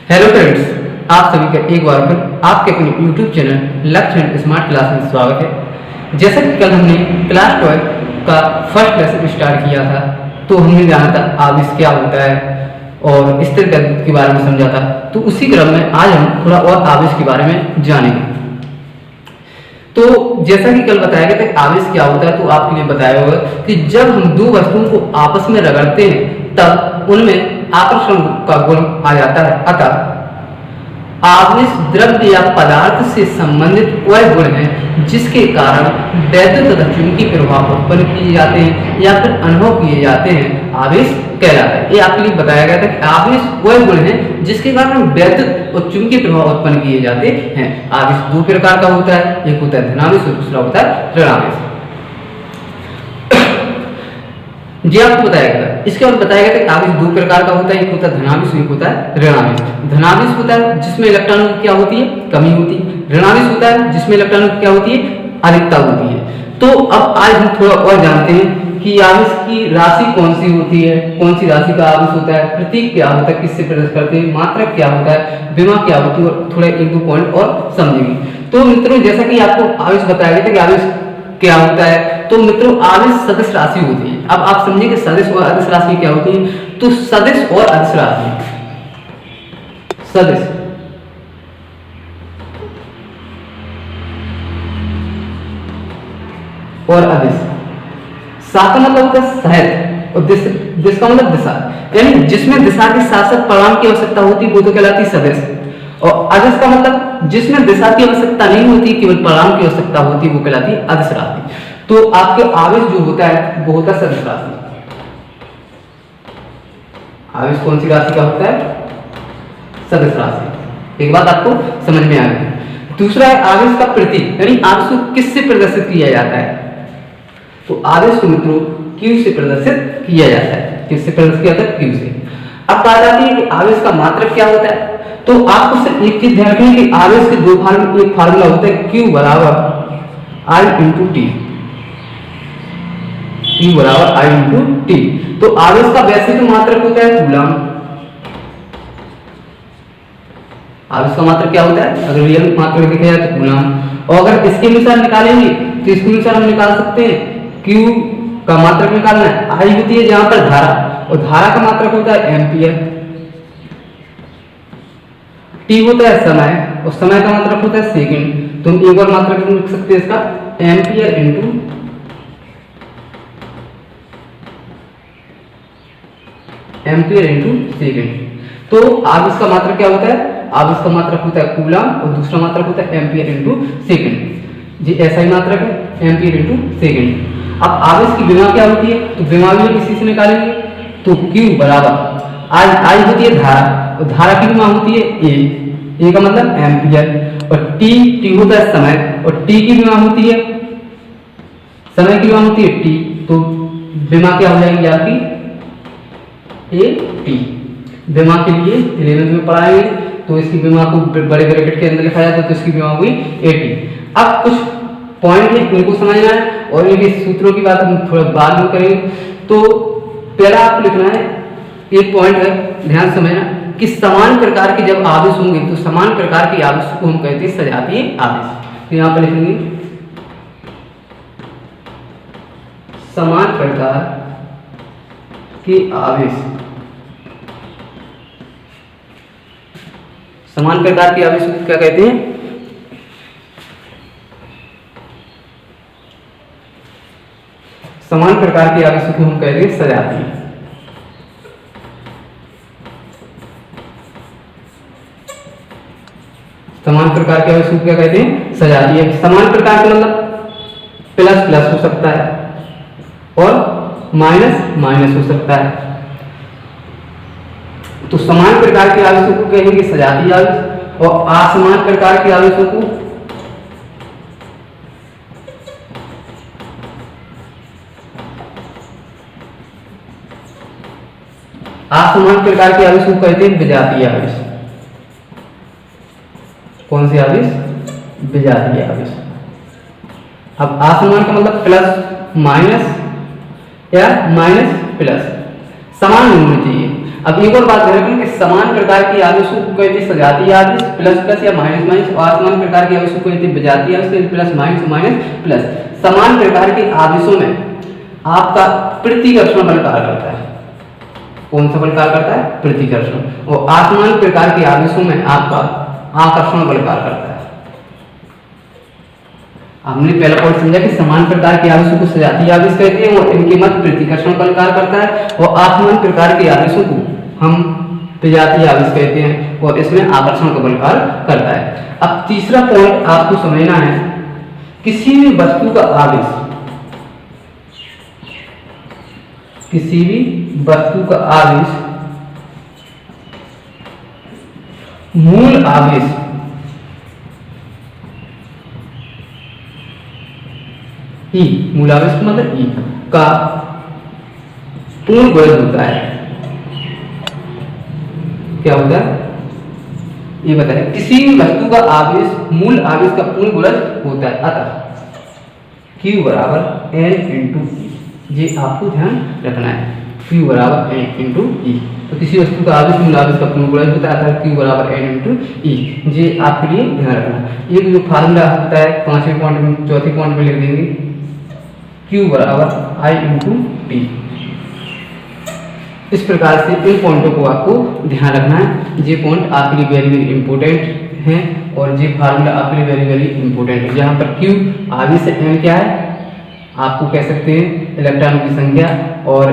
Hello friends, आप सभी का एक बार फिर आपके अपने यूट्यूब चैनल लक्ष्य एंड स्मार्ट क्लास में स्वागत है। जैसा कि कल हमने क्लास 12 का फर्स्ट लेसन स्टार्ट किया था, तो हमने जाना था आवेश क्या होता है और स्थिर गति के बारे में समझा था। तो उसी क्रम में आज हम थोड़ा और आवेश के बारे में जानेंगे। तो जैसा कि कल बताया गया था आवेश क्या होता है, तो आपके लिए बताया होगा कि जब हम दो वस्तुओं को आपस में रगड़ते हैं तब उनमें आकर्षण का गुण आ जाता है। अतः आवेश द्रव्य या पदार्थ से संबंधित वह गुण है जिसके कारण वैद्युत तथा चुंबकीय प्रभाव उत्पन्न किए जाते हैं या फिर अनुभव किए जाते हैं, आवेश कहलाता है। ये आपके लिए बताया गया था कि आवेश वह गुण है जिसके कारण वैद्युत और चुंबकीय प्रभाव उत्पन्न किए जाते हैं। आवेश दो प्रकार का होता है, एक होता है धनावेश और दूसरा होता है ऋणावेश। जी आपको बताया गया था। इसके बाद बताया गया था कि आवेश दो प्रकार का होता है, एक होता है धनावेश और एक होता है ऋणावेश। धनावेश होता है जिसमें इलेक्ट्रॉनों की क्या होती है, कमी होती है। ऋणावेश होता है जिसमें इलेक्ट्रॉनों की क्या होती है, अधिकता होती है। तो अब आज हम थोड़ा और जानते हैं कि आवेश की राशि कौन सी होती है, कौन सी राशि का आवेश होता है, प्रतीक क्या होता है, किससे प्रदर्शित करते हैं, मात्रक क्या होता है, विमा क्या होती है, और थोड़ा एक दो पॉइंट और समझेंगे। तो मित्रों, जैसा कि आपको आवेश बताया गया था कि आवेश क्या होता है, तो मित्रों आवेश सदिश राशि होती है। अब आप समझिए कि सदिश और अदिश राशि क्या होती है। तो सदिश और अदिश राशि, सदिश और अदिश, सा का मतलब होता है सहित और दिश का मतलब दिशा, यानी जिसमें दिशा के साथ साथ परिमाण की आवश्यकता होती है वो तो कहलाती है सदिश। और अदिश का मतलब जिसमें दिशा की आवश्यकता नहीं होती, केवल परिमाण की आवश्यकता होती है, वो कहलाती है अदिश राशि। तो आपके आवेश जो होता है वो होता है सदिश राशि। आवेश कौन सी राशि का होता है, सदिश राशि। एक बात आपको समझ में आ गई। दूसरा है आवेश का प्रतीक, यानी आवेश को किससे प्रदर्शित किया जाता है। तो आवेश को मित्रों Q से प्रदर्शित किया जाता है। किससे प्रदर्शित किया जाता है, Q से। अब बात आती है कि आवेश का मात्रक क्या होता है। तो आपको सिर्फ एक चीज ध्यान रखनी कि आवेश के दो फार्मूला, एक फार्मूला होता है Q बराबर I इंटू टी। Q बराबर I इंटू टी। तो आवेश का वैसे तो मात्रक होता है कूलम। आवेश का मात्रक क्या होता है, अगर रियल मात्रक देखा जाए तो कूलम। और अगर इसके अनुसार निकालेंगे तो इसके अनुसार हम निकाल सकते हैं Q का मात्रक निकालना है, I होती है जहां पर धारा, और धारा का मात्रक होता है एम्पियर। T होता है समय, और समय का मात्रक होता है सेकंड। तो हम एक और मात्रक लिख सकते हैं इसका, एम्पियर इंटू सेकंड। तो आवेश का मात्रक क्या होता है, आवेश का मात्रक होता है कूलम और दूसरा मात्रक होता है एम्पियर इंटू सेकंड। जी ऐसा ही मात्रक है, एम्पियर इंटू सेकंड। अब आवेश की विमा क्या होती है, तो विमा भी किसी से निकालेंगे। तो Q बराबर I होती है धारा, और धारा की विमा होती है A का मतलब एम्पियर, और T होता है समय, और T की विमा होती है, समय की विमा होती है T। तो विमा क्या हो जाएगी आपकी AT। विमा के लिए 11वीं में पढ़ाएंगे, तो इसकी विमा को बड़े ब्रैकेट के अंदर लिखा जाता है, तो इसकी विमा हुई AT। अब कुछ पॉइंट है, इनको समझना है, और इनके सूत्रों की बात हम थोड़ा बाद में करेंगे। तो पहला आपको लिखना है, एक पॉइंट है, ध्यान समझना कि समान प्रकार के जब आवेश होंगे तो समान प्रकार के आवेश को हम कहते हैं सजातीय आवेश। तो यहाँ पर लिखेंगे समान प्रकार के आवेश, समान प्रकार के आवेश को क्या कहते हैं, समान प्रकार के आवेशों को हम कहते हैं सजातीय। समान प्रकार के आवेशों को क्या कहते हैं, सजातीय। समान प्रकार के मतलब प्लस प्लस हो सकता है और माइनस माइनस हो सकता है। तो समान प्रकार के आवेशों को कहेंगे सजातीय आवेश, और असमान प्रकार के आवेशों को असमान प्रकार के आवेश को कहते हैं विजातीय आवेश। कौन से आवेश, विजातीय आवेश। अब असमान का मतलब प्लस माइनस या माइनस प्लस, समान होना चाहिए। अब एक और बात ध्यान रखना कि समान प्रकार की आवेशों को कहते हैं सजातीय आवेश प्लस प्लस या माइनस माइनस, और असमान प्रकार के आवेशों को कहते हैं विजातीय आवेश प्लस माइनस माइनस प्लस। समान प्रकार के आवेशों में आपका प्रतिकर्षण बल कार्य करता है। कौन सा बल कार्य करता है? प्रतिकर्षण। और असमान प्रकार के आवेशों में आपका आकर्षण बल कार्य करता है। हमने पहला पॉइंट समझा कि समान प्रकार के आवेशों को सजातीय आवेश कहते हैं और इनके मध्य प्रतिकर्षण बल कार्य करता है, और असमान प्रकार के आवेशों को हम विजातीय आवेश कहते हैं और इसमें आकर्षण का बल कार्य करता है। अब तीसरा पॉइंट आपको समझना है, किसी भी वस्तु का आवेश, किसी भी वस्तु का आवेश मूल आवेश E, मूल आवेश का मतलब E का पूर्ण गुणज होता है। क्या होता है ये बताएं। किसी भी वस्तु का आवेश मूल आवेश का पूर्ण गुणज होता है। अतः Q बराबर N इंटू E, ये आपको ध्यान रखना है। Q बराबर N इंटू E, तो किसी वस्तु का आवेश मूल आवेश का पूर्ण गुणज होता है, अतः Q बराबर N इंटू E, ये आपके लिए ध्यान रखना। एक जो फार्मूला होता है 5वें पॉइंट में, चौथे पॉइंट में लिख देंगे, Q बराबर I इंटू T। इस प्रकार से इन पॉइंटों को आपको ध्यान रखना है। ये पॉइंट आपके लिए वेरी वेरी इंपॉर्टेंट हैं और ये फार्मूला आपके लिए वेरी वेरी इंपॉर्टेंट है। जहाँ पर Q आवेश से N क्या है आपको कह सकते हैं इलेक्ट्रॉनों की संख्या, और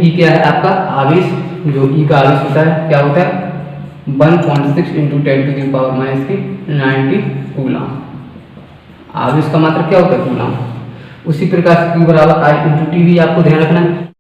E क्या है आपका आवेश, जो E का आवेश होता है क्या होता है 1.6 इंटू 10⁻⁻90 कूलम। आवेश का मात्रा क्या होता है? कूलम। उसी प्रकार से Q बराबर I इंटू T भी आपको ध्यान रखना है।